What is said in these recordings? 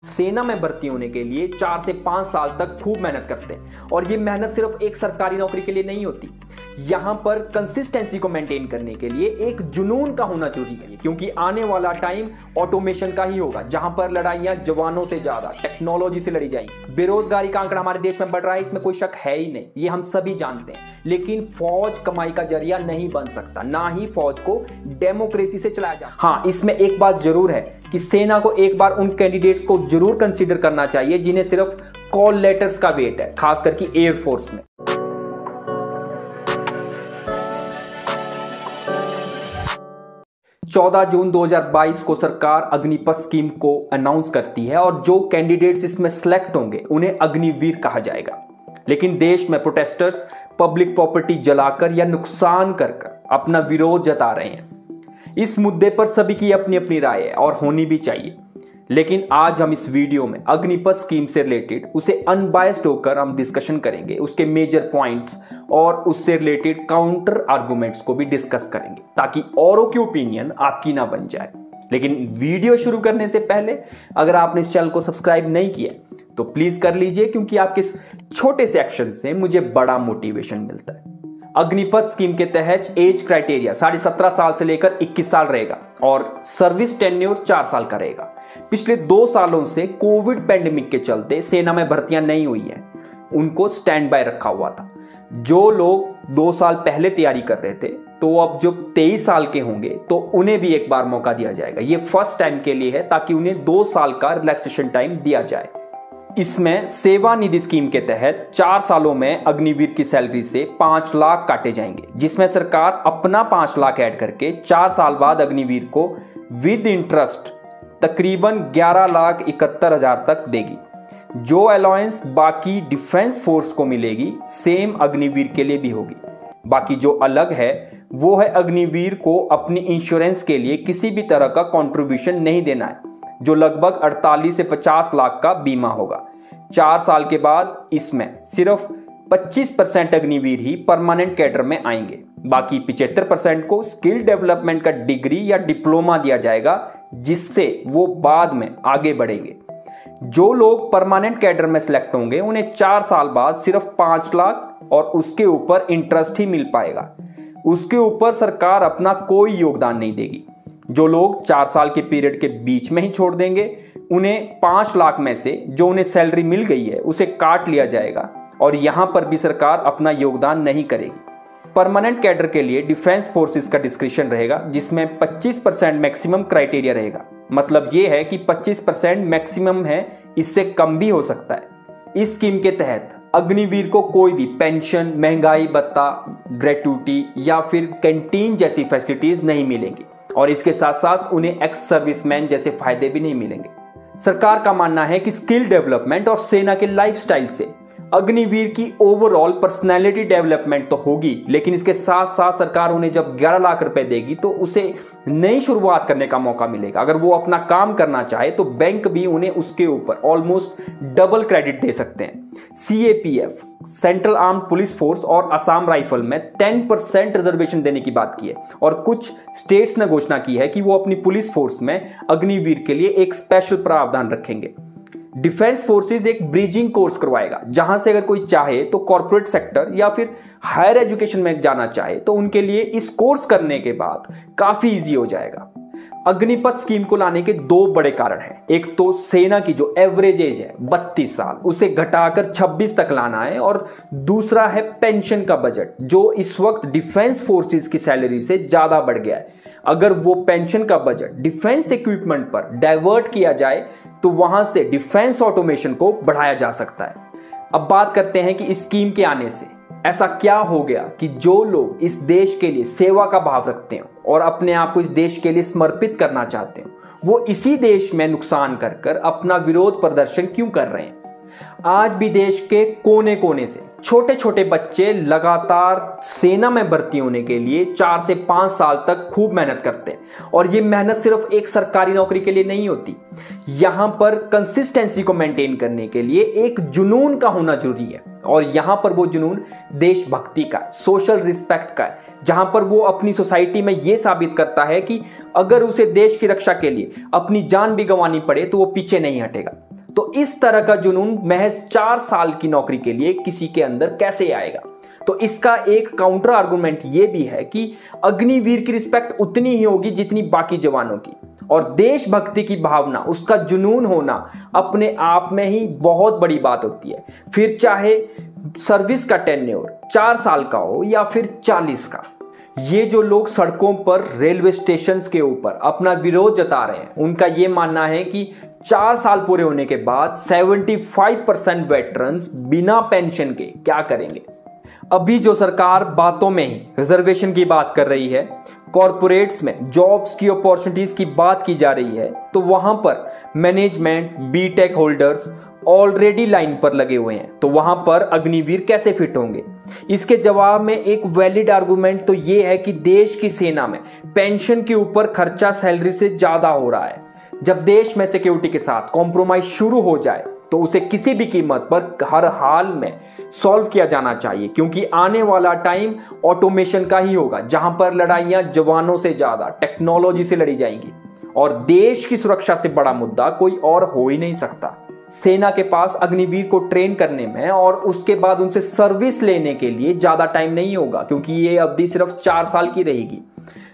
सेना में भर्ती होने के लिए 4 से 5 साल तक खूब मेहनत करते हैं और ये मेहनत सिर्फ एक सरकारी नौकरी के लिए नहीं होती। यहाँ पर कंसिस्टेंसी को मेंटेन करने के लिए एक जुनून का होना जरूरी है, क्योंकि आने वाला टाइम ऑटोमेशन का ही होगा, जहां पर लड़ाइयां जवानों से ज्यादा टेक्नोलॉजी से लड़ी जाएंगी। बेरोजगारी का आंकड़ा हमारे देश में बढ़ रहा है, इसमें कोई शक है ही नहीं, ये हम सभी जानते हैं। लेकिन फौज कमाई का जरिया नहीं बन सकता, ना ही फौज को डेमोक्रेसी से चलाया जा। हाँ, इसमें एक बात जरूर है कि सेना को एक बार उन कैंडिडेट्स को जरूर कंसीडर करना चाहिए जिन्हें सिर्फ कॉल लेटर्स का वेट है, खास करके एयरफोर्स में। 14 जून 2022 को सरकार अग्निपथ स्कीम को अनाउंस करती है और जो कैंडिडेट्स इसमें सिलेक्ट होंगे उन्हें अग्निवीर कहा जाएगा। लेकिन देश में प्रोटेस्टर्स पब्लिक प्रॉपर्टी जलाकर या नुकसान कर अपना विरोध जता रहे हैं। इस मुद्दे पर सभी की अपनी अपनी राय है और होनी भी चाहिए, लेकिन आज हम इस वीडियो में अग्निपथ स्कीम से रिलेटेड उसे अनबायस्ड होकर हम डिस्कशन करेंगे, उसके मेजर पॉइंट्स और उससे रिलेटेड काउंटर आर्गुमेंट्स को भी डिस्कस करेंगे, ताकि औरों की ओपिनियन आपकी ना बन जाए। लेकिन वीडियो शुरू करने से पहले अगर आपने इस चैनल को सब्सक्राइब नहीं किया तो प्लीज कर लीजिए, क्योंकि आपके इस छोटे से एक्शन से मुझे बड़ा मोटिवेशन मिलता है। अग्निपथ स्कीम के तहत एज क्राइटेरिया 17.5 साल से लेकर 21 साल रहेगा और सर्विस टेन्योर 4 साल का रहेगा। पिछले 2 सालों से कोविड पैंडेमिक के चलते सेना में भर्तियां नहीं हुई हैं, उनको स्टैंड बाय रखा हुआ था। जो लोग 2 साल पहले तैयारी कर रहे थे तो अब जो 23 साल के होंगे तो उन्हें भी एक बार मौका दिया जाएगा। ये फर्स्ट टाइम के लिए है, ताकि उन्हें 2 साल का रिलैक्सेशन टाइम दिया जाए। इसमें सेवा निधि स्कीम के तहत 4 सालों में अग्निवीर की सैलरी से 5 लाख काटे जाएंगे, जिसमें सरकार अपना 5 लाख ऐड करके 4 साल बाद अग्निवीर को विद इंटरेस्ट तकरीबन 11,71,000 तक देगी। जो अलाउंस बाकी डिफेंस फोर्स को मिलेगी सेम अग्निवीर के लिए भी होगी। बाकी जो अलग है वो है अग्निवीर को अपनी इंश्योरेंस के लिए किसी भी तरह का कंट्रीब्यूशन नहीं देना है, जो लगभग 48 से 50 लाख का बीमा होगा। 4 साल के बाद इसमें सिर्फ 25% अग्निवीर ही परमानेंट कैडर में आएंगे, बाकी 75% को स्किल डेवलपमेंट का डिग्री या डिप्लोमा दिया जाएगा, जिससे वो बाद में आगे बढ़ेंगे। जो लोग परमानेंट कैडर में सिलेक्ट होंगे उन्हें 4 साल बाद सिर्फ 5 लाख और उसके ऊपर इंटरेस्ट ही मिल पाएगा। उसके ऊपर सरकार अपना कोई योगदान नहीं देगी। जो लोग 4 साल के पीरियड के बीच में ही छोड़ देंगे उन्हें 5 लाख में से जो उन्हें सैलरी मिल गई है उसे काट लिया जाएगा और यहां पर भी सरकार अपना योगदान नहीं करेगी। परमानेंट कैडर के लिए डिफेंस फोर्सेस का डिस्क्रिप्शन रहेगा, जिसमें 25% मैक्सिमम क्राइटेरिया रहेगा। मतलब यह है कि 25% मैक्सिमम है, इससे कम भी हो सकता है। इस स्कीम के तहत अग्निवीर को कोई भी पेंशन, महंगाई भत्ता, ग्रेट्युटी या फिर कैंटीन जैसी फैसिलिटीज नहीं मिलेंगी और इसके साथ साथ उन्हें एक्स सर्विसमैन जैसे फायदे भी नहीं मिलेंगे। सरकार का मानना है कि स्किल डेवलपमेंट और सेना के लाइफस्टाइल से अग्निवीर की ओवरऑल पर्सनैलिटी डेवलपमेंट तो होगी, लेकिन इसके साथ साथ सरकार उन्हें जब 11 लाख रुपए देगी तो उसे नई शुरुआत करने का मौका मिलेगा। अगर वो अपना काम करना चाहे तो बैंक भी उन्हें उसके ऊपर ऑलमोस्ट डबल क्रेडिट दे सकते हैं। CAPF, central armed police force और असम राइफल में 10% रिजर्वेशन देने की बात की है और कुछ स्टेट्स ने घोषणा की है कि वो अपनी पुलिस फोर्स में अग्निवीर के लिए एक स्पेशल प्रावधान रखेंगे। डिफेंस फोर्सेस एक ब्रिजिंग कोर्स करवाएगा, जहां से अगर कोई चाहे तो कॉर्पोरेट सेक्टर या फिर हायर एजुकेशन में जाना चाहे तो उनके लिए इस कोर्स करने के बाद काफी इजी हो जाएगा। अग्निपथ स्कीम को लाने के 2 बड़े कारण हैं। एक तो सेना की जो एवरेज एज है 32 साल, उसे घटाकर 26 तक लाना है, और दूसरा है पेंशन का बजट, जो इस वक्त डिफेंस फोर्सेस की सैलरी से ज्यादा बढ़ गया है। अगर वो पेंशन का बजट डिफेंस इक्विपमेंट पर डाइवर्ट किया जाए तो वहां से डिफेंस ऑटोमेशन को बढ़ाया जा सकता है। अब बात करते हैं कि इस स्कीम के आने से ऐसा क्या हो गया कि जो लोग इस देश के लिए सेवा का भाव रखते हैं और अपने आप को इस देश के लिए समर्पित करना चाहते हैं, वो इसी देश में नुकसान कर कर अपना विरोध प्रदर्शन क्यों कर रहे हैं। आज भी देश के कोने कोने से छोटे छोटे बच्चे लगातार सेना में भर्ती होने के लिए 4 से 5 साल तक खूब मेहनत करते हैं और ये मेहनत सिर्फ एक सरकारी नौकरी के लिए नहीं होती। यहां पर कंसिस्टेंसी को मेंटेन करने के लिए एक जुनून का होना जरूरी है और यहां पर वो जुनून देशभक्ति का, सोशल रिस्पेक्ट का है, जहां पर वो अपनी सोसाइटी में ये साबित करता है कि अगर उसे देश की रक्षा के लिए अपनी जान भी गंवानी पड़े तो वो पीछे नहीं हटेगा। तो इस तरह का जुनून महज 4 साल की नौकरी के लिए किसी के अंदर कैसे आएगा? तो इसका एक काउंटर आर्गुमेंट ये भी है कि अग्निवीर की रिस्पेक्ट उतनी ही होगी जितनी बाकी जवानों की, और देशभक्ति की भावना, उसका जुनून होना अपने आप में ही बहुत बड़ी बात होती है। फिर चाहे सर्विस का टेन्योर 4 साल का हो या फिर 40 का। ये जो लोग सड़कों पर, रेलवे स्टेशन के ऊपर अपना विरोध जता रहे हैं, उनका ये मानना है कि 4 साल पूरे होने के बाद 75% वेटरन्स बिना पेंशन के क्या करेंगे। अभी जो सरकार बातों में ही रिजर्वेशन की बात कर रही है, कॉरपोरेट्स में जॉब्स की अपॉर्चुनिटीज की बात की जा रही है, तो वहां पर management, BTech holders already line पर लगे हुए हैं, तो वहां पर अग्निवीर कैसे फिट होंगे? इसके जवाब में एक वैलिड आर्गुमेंट तो यह है कि देश की सेना में पेंशन के ऊपर खर्चा सैलरी से ज्यादा हो रहा है। जब देश में सिक्योरिटी के साथ कॉम्प्रोमाइज शुरू हो जाए तो उसे किसी भी कीमत पर हर हाल में सॉल्व किया जाना चाहिए, क्योंकि आने वाला टाइम ऑटोमेशन का ही होगा, जहां पर लड़ाइयां जवानों से ज्यादा टेक्नोलॉजी से लड़ी जाएंगी, और देश की सुरक्षा से बड़ा मुद्दा कोई और हो ही नहीं सकता। सेना के पास अग्निवीर को ट्रेन करने में और उसके बाद उनसे सर्विस लेने के लिए ज्यादा टाइम नहीं होगा, क्योंकि ये अवधि सिर्फ 4 साल की रहेगी।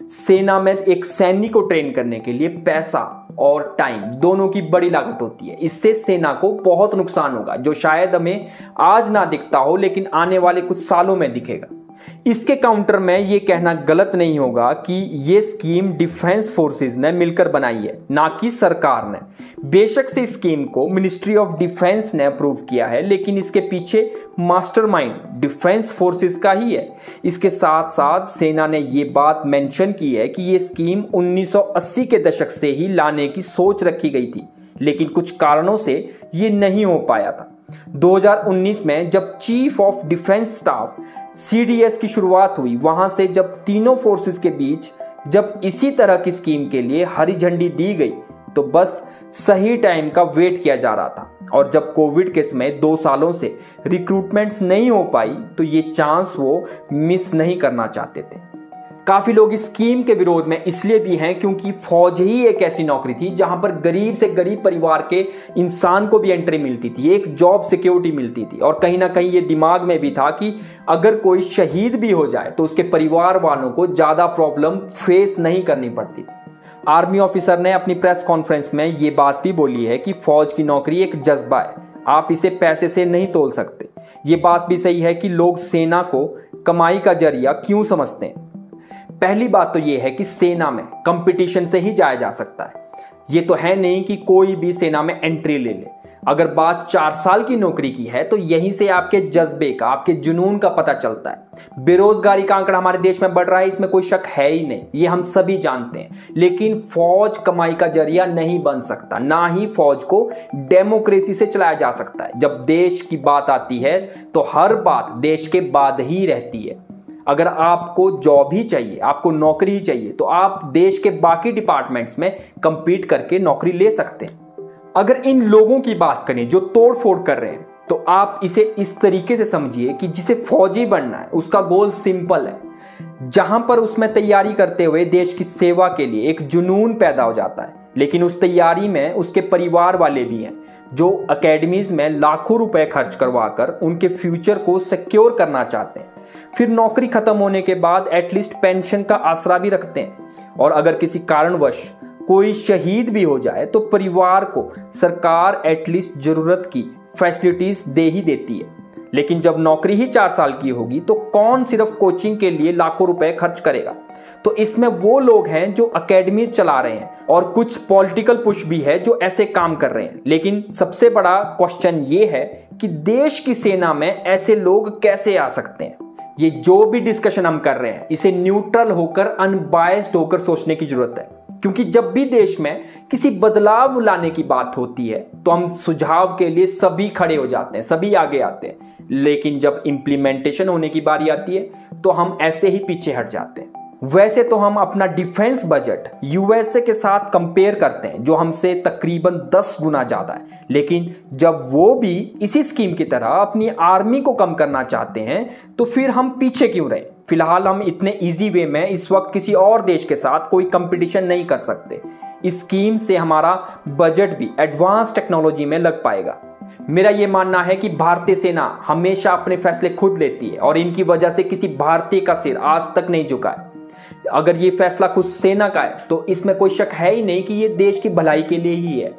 सेना में एक सैनिक को ट्रेन करने के लिए पैसा और टाइम दोनों की बड़ी लागत होती है। इससे सेना को बहुत नुकसान होगा, जो शायद हमें आज ना दिखता हो लेकिन आने वाले कुछ सालों में दिखेगा। इसके काउंटर में ये कहना गलत नहीं होगा कि ये स्कीम डिफेंस फोर्सेस ने मिलकर बनाई है, ना कि सरकार ने। बेशक से स्कीम को मिनिस्ट्री ऑफ डिफेंस ने अप्रूव किया है, लेकिन इसके पीछे मास्टरमाइंड डिफेंस फोर्सेस का ही है। इसके साथ साथ सेना ने ये बात मेंशन की है कि ये स्कीम 1980 के दशक से ही लाने की सोच रखी गई थी, लेकिन कुछ कारणों से ये नहीं हो पाया था। 2019 में जब chief of defence staff CDS की शुरुआत हुई, वहां से जब तीनों फोर्सेस के बीच जब इसी तरह की स्कीम के लिए हरी झंडी दी गई, तो बस सही टाइम का वेट किया जा रहा था। और जब कोविड के समय 2 सालों से रिक्रूटमेंट्स नहीं हो पाई, तो ये चांस वो मिस नहीं करना चाहते थे। काफी लोग इस स्कीम के विरोध में इसलिए भी हैं क्योंकि फौज ही एक ऐसी नौकरी थी जहां पर गरीब से गरीब परिवार के इंसान को भी एंट्री मिलती थी, एक जॉब सिक्योरिटी मिलती थी, और कहीं ना कहीं ये दिमाग में भी था कि अगर कोई शहीद भी हो जाए तो उसके परिवार वालों को ज्यादा प्रॉब्लम फेस नहीं करनी पड़ती। आर्मी ऑफिसर ने अपनी प्रेस कॉन्फ्रेंस में ये बात भी बोली है कि फौज की नौकरी एक जज्बा है, आप इसे पैसे से नहीं तोल सकते। ये बात भी सही है कि लोग सेना को कमाई का जरिया क्यों समझते हैं। पहली बात तो यह है कि सेना में कंपटीशन से ही जाया जा सकता है। यह तो है नहीं कि कोई भी सेना में एंट्री ले ले। अगर बात 4 साल की नौकरी की है तो यहीं से आपके जज्बे का, आपके जुनून का पता चलता है। बेरोजगारी का आंकड़ा हमारे देश में बढ़ रहा है, इसमें कोई शक है ही नहीं, ये हम सभी जानते हैं। लेकिन फौज कमाई का जरिया नहीं बन सकता, ना ही फौज को डेमोक्रेसी से चलाया जा सकता है। जब देश की बात आती है तो हर बात देश के बाद ही रहती है। अगर आपको जॉब ही चाहिए, आपको नौकरी ही चाहिए, तो आप देश के बाकी डिपार्टमेंट्स में कंपीट करके नौकरी ले सकते हैं। अगर इन लोगों की बात करें जो तोड़ फोड़ कर रहे हैं, तो आप इसे इस तरीके से समझिए कि जिसे फौजी बनना है उसका गोल सिंपल है, जहां पर उसमें तैयारी करते हुए देश की सेवा के लिए एक जुनून पैदा हो जाता है। लेकिन उस तैयारी में उसके परिवार वाले भी हैं जो एकेडमीज में लाखों रुपए खर्च करवाकर उनके फ्यूचर को सिक्योर करना चाहते हैं। फिर नौकरी खत्म होने के बाद एटलीस्ट पेंशन का आसरा भी रखते हैं। और अगर किसी कारणवश कोई शहीद भी हो जाए तो परिवार को सरकार एटलीस्ट जरूरत की फैसिलिटीज दे ही देती है। लेकिन जब नौकरी ही 4 साल की होगी तो कौन सिर्फ कोचिंग के लिए लाखों रुपए खर्च करेगा? तो इसमें वो लोग हैं जो एकेडमीज चला रहे हैं, और कुछ पॉलिटिकल पुश भी है जो ऐसे काम कर रहे हैं। लेकिन सबसे बड़ा क्वेश्चन ये है कि देश की सेना में ऐसे लोग कैसे आ सकते हैं? ये जो भी डिस्कशन हम कर रहे हैं, इसे न्यूट्रल होकर, अनबायस्ड होकर सोचने की जरूरत है। क्योंकि जब भी देश में किसी बदलाव लाने की बात होती है तो हम सुझाव के लिए सभी खड़े हो जाते हैं, सभी आगे आते हैं। लेकिन जब इंप्लीमेंटेशन होने की बारी आती है तो हम ऐसे ही पीछे हट जाते हैं। वैसे तो हम अपना डिफेंस बजट यूएसए के साथ कंपेयर करते हैं जो हमसे तकरीबन 10 गुना ज्यादा है, लेकिन जब वो भी इसी स्कीम की तरह अपनी आर्मी को कम करना चाहते हैं तो फिर हम पीछे क्यों रहे। फिलहाल हम इतने इजी वे में इस वक्त किसी और देश के साथ कोई कंपटीशन नहीं कर सकते। इस स्कीम से हमारा बजट भी एडवांस टेक्नोलॉजी में लग पाएगा। मेरा यह मानना है कि भारतीय सेना हमेशा अपने फैसले खुद लेती है और इनकी वजह से किसी भारतीय का सिर आज तक नहीं झुका है। अगर ये फैसला खुद सेना का है तो इसमें कोई शक है ही नहीं कि ये देश की भलाई के लिए ही है।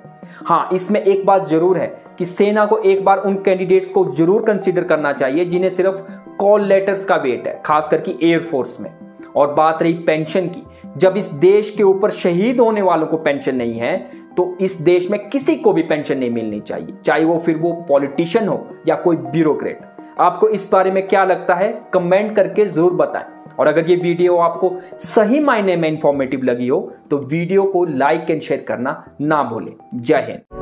हाँ, इसमें एक बात जरूर है कि सेना को एक बार उन कैंडिडेट्स को जरूर कंसीडर करना चाहिए जिन्हें सिर्फ कॉल लेटर्स का वेट है, खास करके एयरफोर्स में। और बात रही पेंशन की, जब इस देश के ऊपर शहीद होने वालों को पेंशन नहीं है तो इस देश में किसी को भी पेंशन नहीं मिलनी चाहिए, चाहे वो फिर वो पॉलिटिशियन हो या कोई ब्यूरोक्रेट। आपको इस बारे में क्या लगता है, कमेंट करके जरूर बताएं। और अगर ये वीडियो आपको सही मायने में इंफॉर्मेटिव लगी हो तो वीडियो को लाइक एंड शेयर करना ना भूलें। जय हिंद।